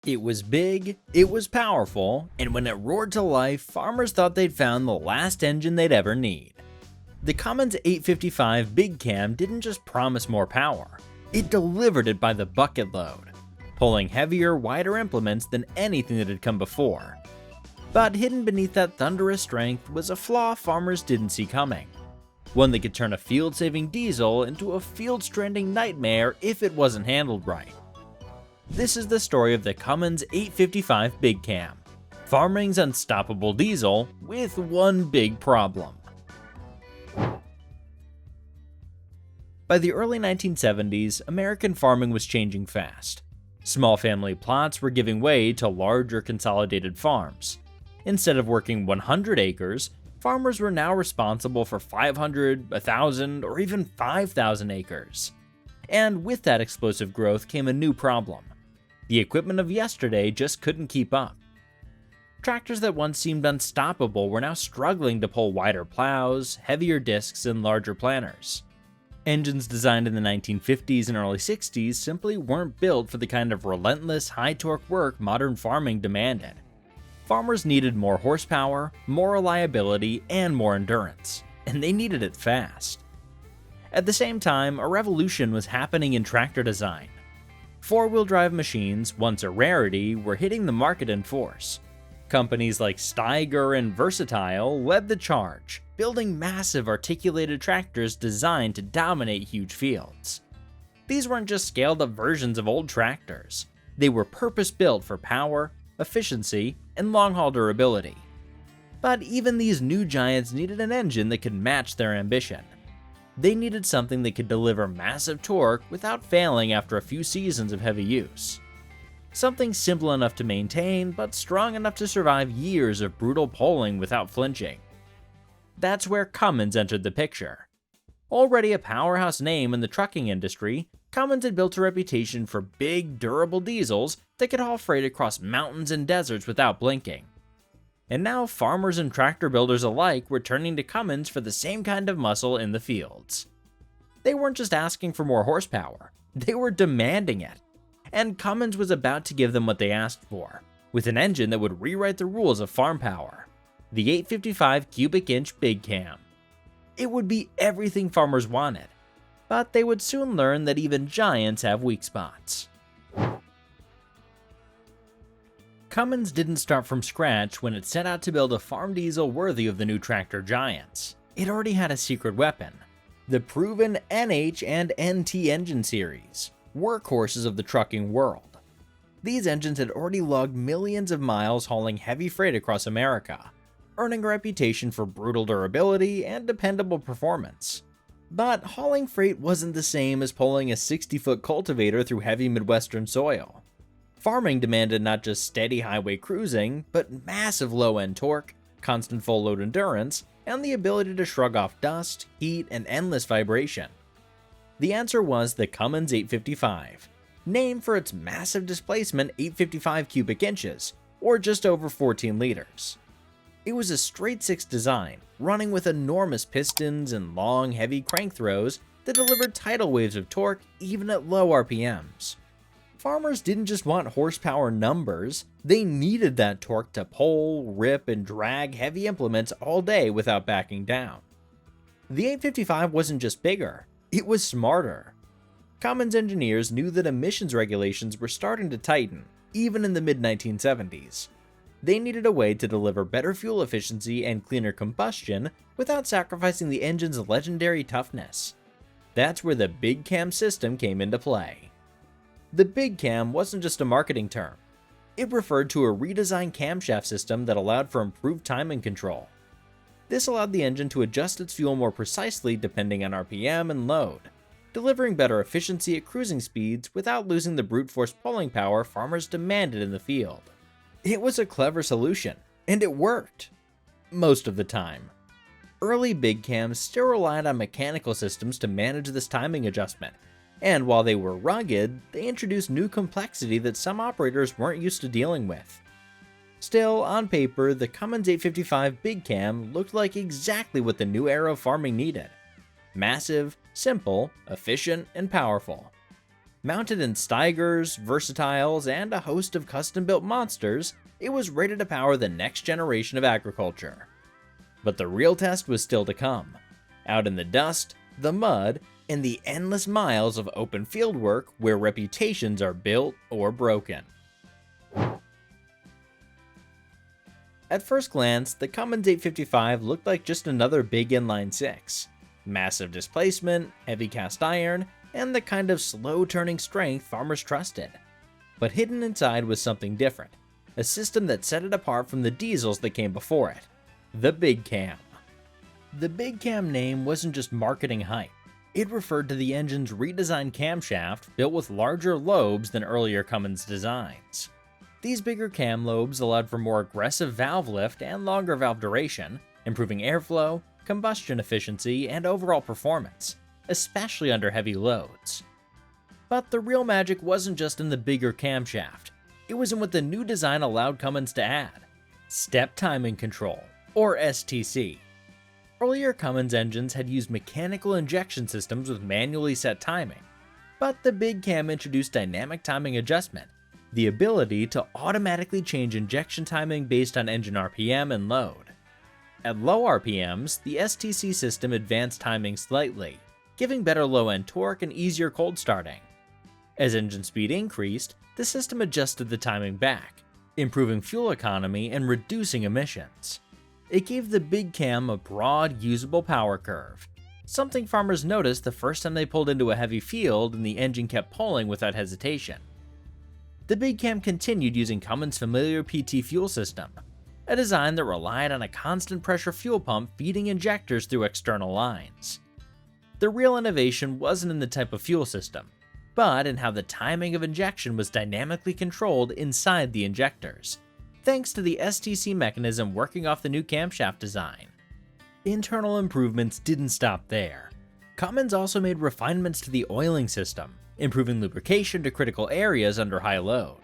It was big, it was powerful, and when it roared to life, farmers thought they'd found the last engine they'd ever need. The Cummins 855 Big Cam didn't just promise more power, it delivered it by the bucket load, pulling heavier, wider implements than anything that had come before. But hidden beneath that thunderous strength was a flaw farmers didn't see coming. One that could turn a field-saving diesel into a field-stranding nightmare if it wasn't handled right. This is the story of the Cummins 855 Big Cam, farming's unstoppable diesel with one big problem. By the early 1970s, American farming was changing fast. Small family plots were giving way to larger consolidated farms. Instead of working 100 acres, farmers were now responsible for 500, 1,000, or even 5,000 acres. And with that explosive growth came a new problem. The equipment of yesterday just couldn't keep up. Tractors that once seemed unstoppable were now struggling to pull wider plows, heavier discs, and larger planters. Engines designed in the 1950s and early 60s simply weren't built for the kind of relentless, high-torque work modern farming demanded. Farmers needed more horsepower, more reliability, and more endurance, and they needed it fast. At the same time, a revolution was happening in tractor design. Four-wheel drive machines, once a rarity, were hitting the market in force. Companies like Steigers and Versatiles led the charge, building massive articulated tractors designed to dominate huge fields. These weren't just scaled-up versions of old tractors. They were purpose-built for power, efficiency, and long-haul durability. But even these new giants needed an engine that could match their ambition. They needed something that could deliver massive torque without failing after a few seasons of heavy use. Something simple enough to maintain, but strong enough to survive years of brutal pulling without flinching. That's where Cummins entered the picture. Already a powerhouse name in the trucking industry, Cummins had built a reputation for big, durable diesels that could haul freight across mountains and deserts without blinking. And now farmers and tractor builders alike were turning to Cummins for the same kind of muscle in the fields. They weren't just asking for more horsepower, they were demanding it. And Cummins was about to give them what they asked for, with an engine that would rewrite the rules of farm power. The 855 cubic inch Big Cam. It would be everything farmers wanted, but they would soon learn that even giants have weak spots. Cummins didn't start from scratch when it set out to build a farm diesel worthy of the new tractor giants. It already had a secret weapon, the proven NH and NT engine series, workhorses of the trucking world. These engines had already logged millions of miles hauling heavy freight across America, earning a reputation for brutal durability and dependable performance. But hauling freight wasn't the same as pulling a 60-foot cultivator through heavy Midwestern soil. Farming demanded not just steady highway cruising, but massive low-end torque, constant full load endurance, and the ability to shrug off dust, heat, and endless vibration. The answer was the Cummins 855, named for its massive displacement 855 cubic inches, or just over 14 liters. It was a straight-six design, running with enormous pistons and long, heavy crank throws that delivered tidal waves of torque even at low RPMs. Farmers didn't just want horsepower numbers, they needed that torque to pull, rip, and drag heavy implements all day without backing down. The 855 wasn't just bigger, it was smarter. Cummins engineers knew that emissions regulations were starting to tighten, even in the mid-1970s. They needed a way to deliver better fuel efficiency and cleaner combustion without sacrificing the engine's legendary toughness. That's where the Big Cam system came into play. The Big Cam wasn't just a marketing term. It referred to a redesigned camshaft system that allowed for improved timing control. This allowed the engine to adjust its fuel more precisely depending on RPM and load, delivering better efficiency at cruising speeds without losing the brute force pulling power farmers demanded in the field. It was a clever solution, and it worked. Most of the time. Early Big Cams still relied on mechanical systems to manage this timing adjustment, and while they were rugged, they introduced new complexity that some operators weren't used to dealing with. Still, on paper, the Cummins 855 Big Cam looked like exactly what the new era of farming needed. Massive, simple, efficient, and powerful. Mounted in Steigers, Versatiles, and a host of custom-built monsters, it was rated to power the next generation of agriculture. But the real test was still to come, out in the dust, the mud, and the endless miles of open field work where reputations are built or broken. At first glance, the Cummins 855 looked like just another big inline 6. Massive displacement, heavy cast iron, and the kind of slow-turning strength farmers trusted. But hidden inside was something different, a system that set it apart from the diesels that came before it, the Big Cam. The Big Cam name wasn't just marketing hype. It referred to the engine's redesigned camshaft built with larger lobes than earlier Cummins designs. These bigger cam lobes allowed for more aggressive valve lift and longer valve duration, improving airflow, combustion efficiency, and overall performance, especially under heavy loads. But the real magic wasn't just in the bigger camshaft, it was in what the new design allowed Cummins to add: step timing control, or STC. Earlier Cummins engines had used mechanical injection systems with manually set timing, but the Big Cam introduced dynamic timing adjustment, the ability to automatically change injection timing based on engine RPM and load. At low RPMs, the STC system advanced timing slightly, giving better low-end torque and easier cold starting. As engine speed increased, the system adjusted the timing back, improving fuel economy and reducing emissions. It gave the Big Cam a broad, usable power curve, something farmers noticed the first time they pulled into a heavy field and the engine kept pulling without hesitation. The Big Cam continued using Cummins' familiar PT fuel system, a design that relied on a constant pressure fuel pump feeding injectors through external lines. The real innovation wasn't in the type of fuel system, but in how the timing of injection was dynamically controlled inside the injectors, thanks to the STC mechanism working off the new camshaft design. Internal improvements didn't stop there. Cummins also made refinements to the oiling system, improving lubrication to critical areas under high load.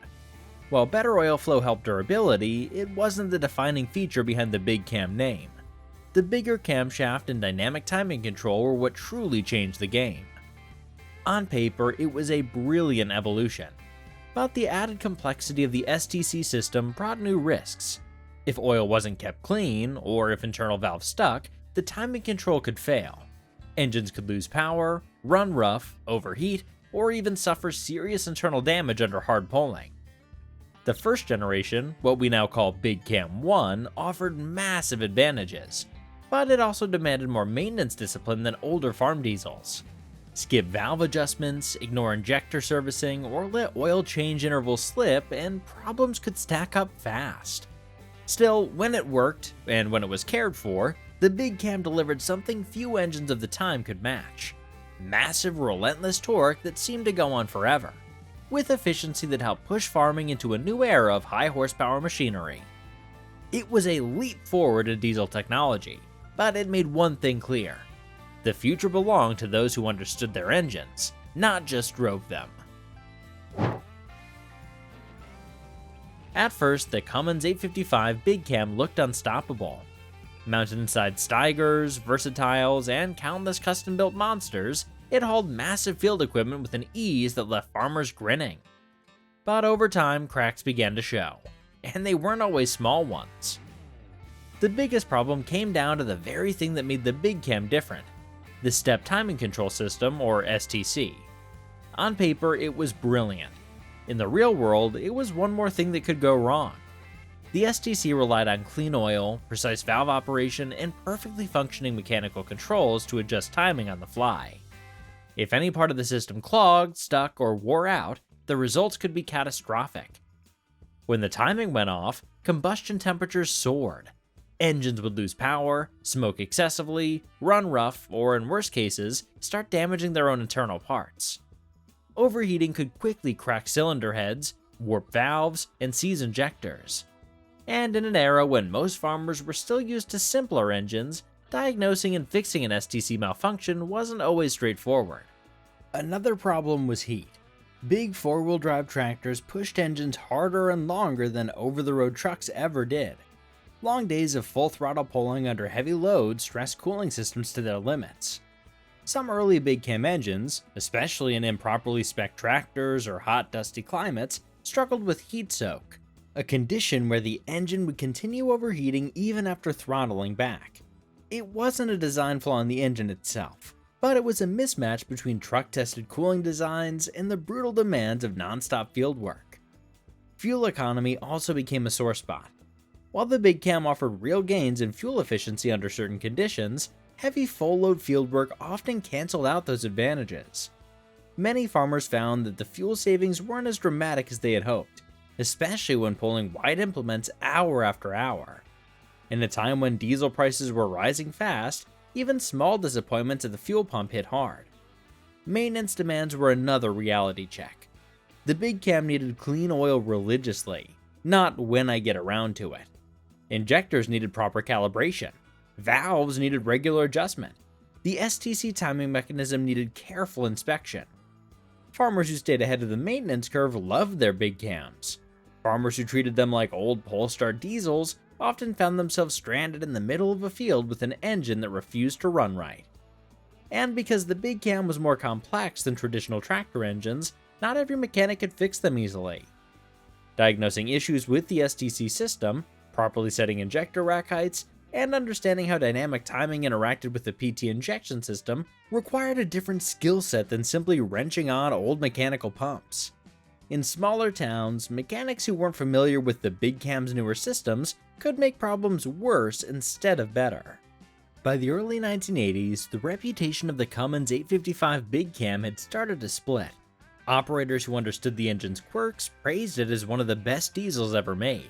While better oil flow helped durability, it wasn't the defining feature behind the Big Cam name. The bigger camshaft and dynamic timing control were what truly changed the game. On paper, it was a brilliant evolution, but the added complexity of the STC system brought new risks. If oil wasn't kept clean, or if internal valves stuck, the timing control could fail. Engines could lose power, run rough, overheat, or even suffer serious internal damage under hard pulling. The first generation, what we now call Big Cam 1, offered massive advantages, but it also demanded more maintenance discipline than older farm diesels. Skip valve adjustments, ignore injector servicing, or let oil change intervals slip, and problems could stack up fast. Still, when it worked, and when it was cared for, the Big Cam delivered something few engines of the time could match: massive, relentless torque that seemed to go on forever, with efficiency that helped push farming into a new era of high horsepower machinery. It was a leap forward in diesel technology, but it made one thing clear: the future belonged to those who understood their engines, not just drove them. At first, the Cummins 855 Big Cam looked unstoppable. Mounted inside Steigers, Versatiles, and countless custom-built monsters, it hauled massive field equipment with an ease that left farmers grinning. But over time, cracks began to show, and they weren't always small ones. The biggest problem came down to the very thing that made the Big Cam different: the step timing control system, or STC. On paper, it was brilliant. In the real world, it was one more thing that could go wrong. The STC relied on clean oil, precise valve operation, and perfectly functioning mechanical controls to adjust timing on the fly. If any part of the system clogged, stuck, or wore out, the results could be catastrophic. When the timing went off, combustion temperatures soared. Engines would lose power, smoke excessively, run rough, or in worst cases, start damaging their own internal parts. Overheating could quickly crack cylinder heads, warp valves, and seize injectors. And in an era when most farmers were still used to simpler engines, diagnosing and fixing an STC malfunction wasn't always straightforward. Another problem was heat. Big four-wheel drive tractors pushed engines harder and longer than over-the-road trucks ever did. Long days of full throttle pulling under heavy loads stressed cooling systems to their limits. Some early big cam engines, especially in improperly spec'd tractors or hot, dusty climates, struggled with heat soak, a condition where the engine would continue overheating even after throttling back. It wasn't a design flaw in the engine itself, but it was a mismatch between truck-tested cooling designs and the brutal demands of non-stop field work. Fuel economy also became a sore spot. While the big cam offered real gains in fuel efficiency under certain conditions, heavy full-load fieldwork often canceled out those advantages. Many farmers found that the fuel savings weren't as dramatic as they had hoped, especially when pulling wide implements hour after hour. In a time when diesel prices were rising fast, even small disappointments at the fuel pump hit hard. Maintenance demands were another reality check. The big cam needed clean oil religiously, not when I get around to it. Injectors needed proper calibration. Valves needed regular adjustment. The STC timing mechanism needed careful inspection. Farmers who stayed ahead of the maintenance curve loved their big cams. Farmers who treated them like old Polestar diesels often found themselves stranded in the middle of a field with an engine that refused to run right. And because the big cam was more complex than traditional tractor engines, not every mechanic could fix them easily. Diagnosing issues with the STC system, properly setting injector rack heights, and understanding how dynamic timing interacted with the PT injection system required a different skill set than simply wrenching on old mechanical pumps. In smaller towns, mechanics who weren't familiar with the big cam's newer systems could make problems worse instead of better. By the early 1980s, the reputation of the Cummins 855 big cam had started to split. Operators who understood the engine's quirks praised it as one of the best diesels ever made.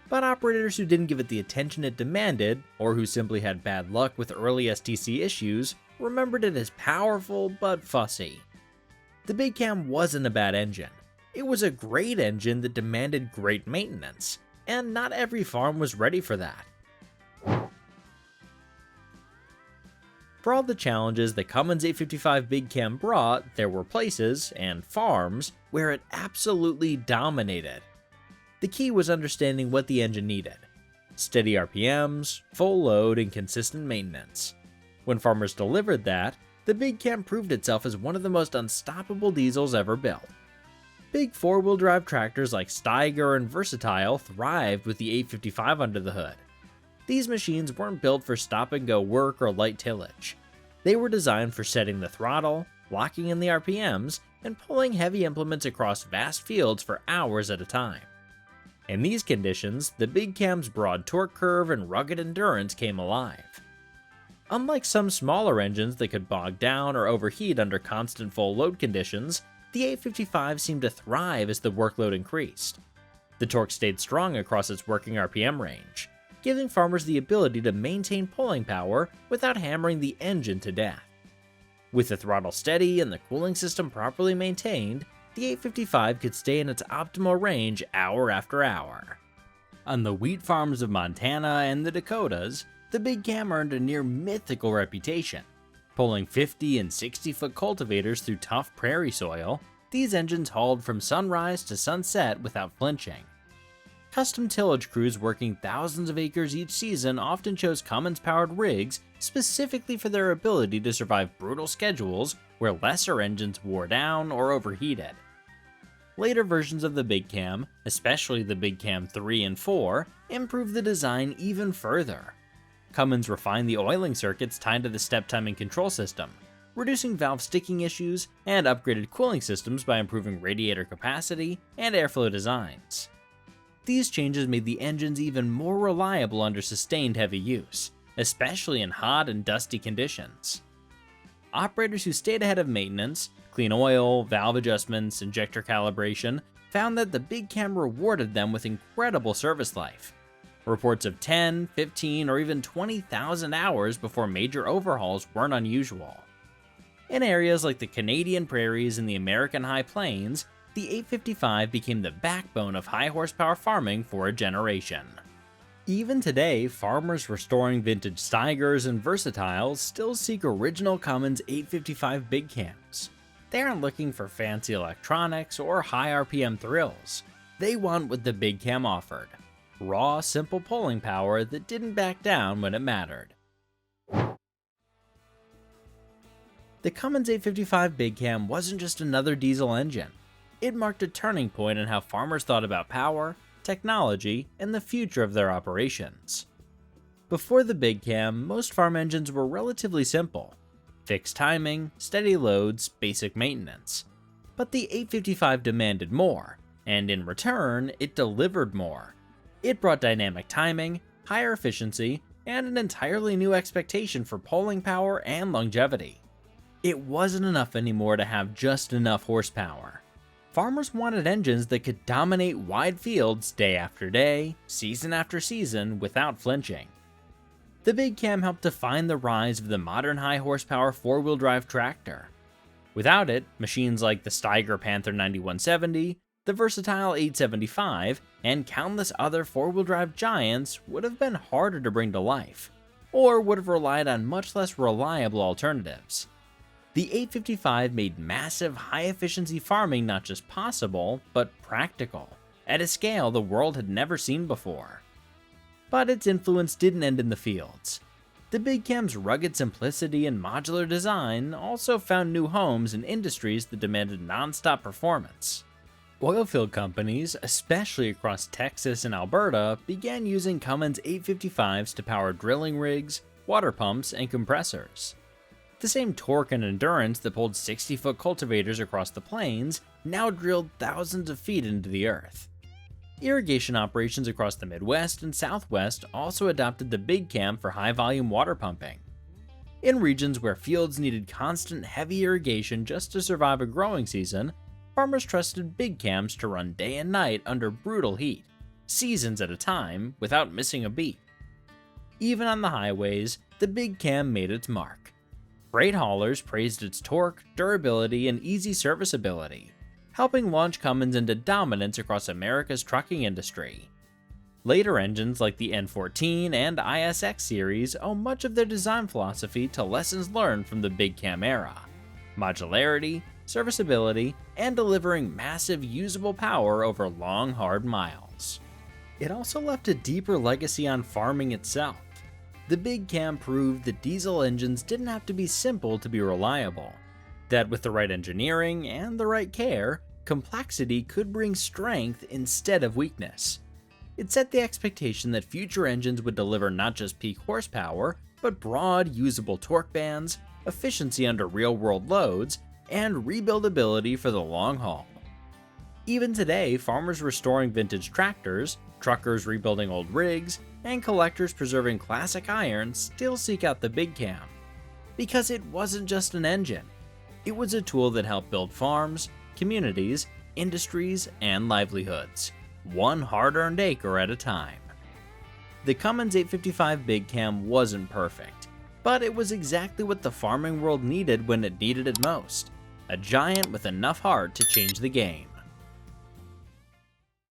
But operators who didn't give it the attention it demanded, or who simply had bad luck with early STC issues, remembered it as powerful but fussy. The big cam wasn't a bad engine. It was a great engine that demanded great maintenance, and not every farm was ready for that. For all the challenges the Cummins 855 big cam brought, there were places, and farms, where it absolutely dominated. The key was understanding what the engine needed: steady RPMs, full load, and consistent maintenance. When farmers delivered that, the big cam proved itself as one of the most unstoppable diesels ever built. Big four-wheel drive tractors like Steigers and Versatiles thrived with the 855 under the hood. These machines weren't built for stop-and-go work or light tillage. They were designed for setting the throttle, locking in the RPMs, and pulling heavy implements across vast fields for hours at a time. In these conditions, the big cam's broad torque curve and rugged endurance came alive. Unlike some smaller engines that could bog down or overheat under constant full load conditions, the 855 seemed to thrive as the workload increased. The torque stayed strong across its working RPM range, giving farmers the ability to maintain pulling power without hammering the engine to death. With the throttle steady and the cooling system properly maintained, the 855 could stay in its optimal range hour after hour. On the wheat farms of Montana and the Dakotas, the big cam earned a near mythical reputation. Pulling 50 and 60-foot cultivators through tough prairie soil, these engines hauled from sunrise to sunset without flinching. Custom tillage crews working thousands of acres each season often chose Cummins-powered rigs specifically for their ability to survive brutal schedules where lesser engines wore down or overheated. Later versions of the big cam, especially the big cam 3 and 4, improved the design even further. Cummins refined the oiling circuits tied to the step timing control system, reducing valve sticking issues, and upgraded cooling systems by improving radiator capacity and airflow designs. These changes made the engines even more reliable under sustained heavy use, especially in hot and dusty conditions. Operators who stayed ahead of maintenance, clean oil, valve adjustments, injector calibration, found that the big cam rewarded them with incredible service life. Reports of 10, 15, or even 20,000 hours before major overhauls weren't unusual. In areas like the Canadian prairies and the American High Plains, the 855 became the backbone of high-horsepower farming for a generation. Even today, farmers restoring vintage Steigers and Versatiles still seek original Cummins 855 big cams. They aren't looking for fancy electronics or high RPM thrills. They want what the big cam offered: raw, simple pulling power that didn't back down when it mattered. The Cummins 855 Big Cam wasn't just another diesel engine. It marked a turning point in how farmers thought about power, technology, and the future of their operations. Before the Big Cam, most farm engines were relatively simple. Fixed timing, steady loads, basic maintenance. But the 855 demanded more, and in return, it delivered more. It brought dynamic timing, higher efficiency, and an entirely new expectation for pulling power and longevity. It wasn't enough anymore to have just enough horsepower. Farmers wanted engines that could dominate wide fields day after day, season after season, without flinching. The Big Cam helped define the rise of the modern high-horsepower four-wheel drive tractor. Without it, machines like the Steiger Panther 9170, the Versatile 875, and countless other four-wheel drive giants would have been harder to bring to life, or would have relied on much less reliable alternatives. The 855 made massive, high-efficiency farming not just possible, but practical, at a scale the world had never seen before. But its influence didn't end in the fields. The Big Cam's rugged simplicity and modular design also found new homes in industries that demanded non-stop performance. Oilfield companies, especially across Texas and Alberta, began using Cummins 855s to power drilling rigs, water pumps, and compressors. The same torque and endurance that pulled 60-foot cultivators across the plains now drilled thousands of feet into the earth. Irrigation operations across the Midwest and Southwest also adopted the Big Cam for high-volume water pumping. In regions where fields needed constant heavy irrigation just to survive a growing season, farmers trusted Big Cams to run day and night under brutal heat, seasons at a time, without missing a beat. Even on the highways, the Big Cam made its mark. Freight haulers praised its torque, durability, and easy serviceability, helping launch Cummins into dominance across America's trucking industry. Later engines like the N14 and ISX series owe much of their design philosophy to lessons learned from the Big Cam era: modularity, serviceability, and delivering massive usable power over long, hard miles. It also left a deeper legacy on farming itself. The Big Cam proved that diesel engines didn't have to be simple to be reliable, that with the right engineering and the right care, complexity could bring strength instead of weakness. It set the expectation that future engines would deliver not just peak horsepower, but broad, usable torque bands, efficiency under real-world loads, and rebuildability for the long haul. Even today, farmers restoring vintage tractors, truckers rebuilding old rigs, and collectors preserving classic iron still seek out the Big Cam. Because it wasn't just an engine. It was a tool that helped build farms, communities, industries, and livelihoods, one hard-earned acre at a time. The Cummins 855 Big Cam wasn't perfect, but it was exactly what the farming world needed when it needed it most: a giant with enough heart to change the game.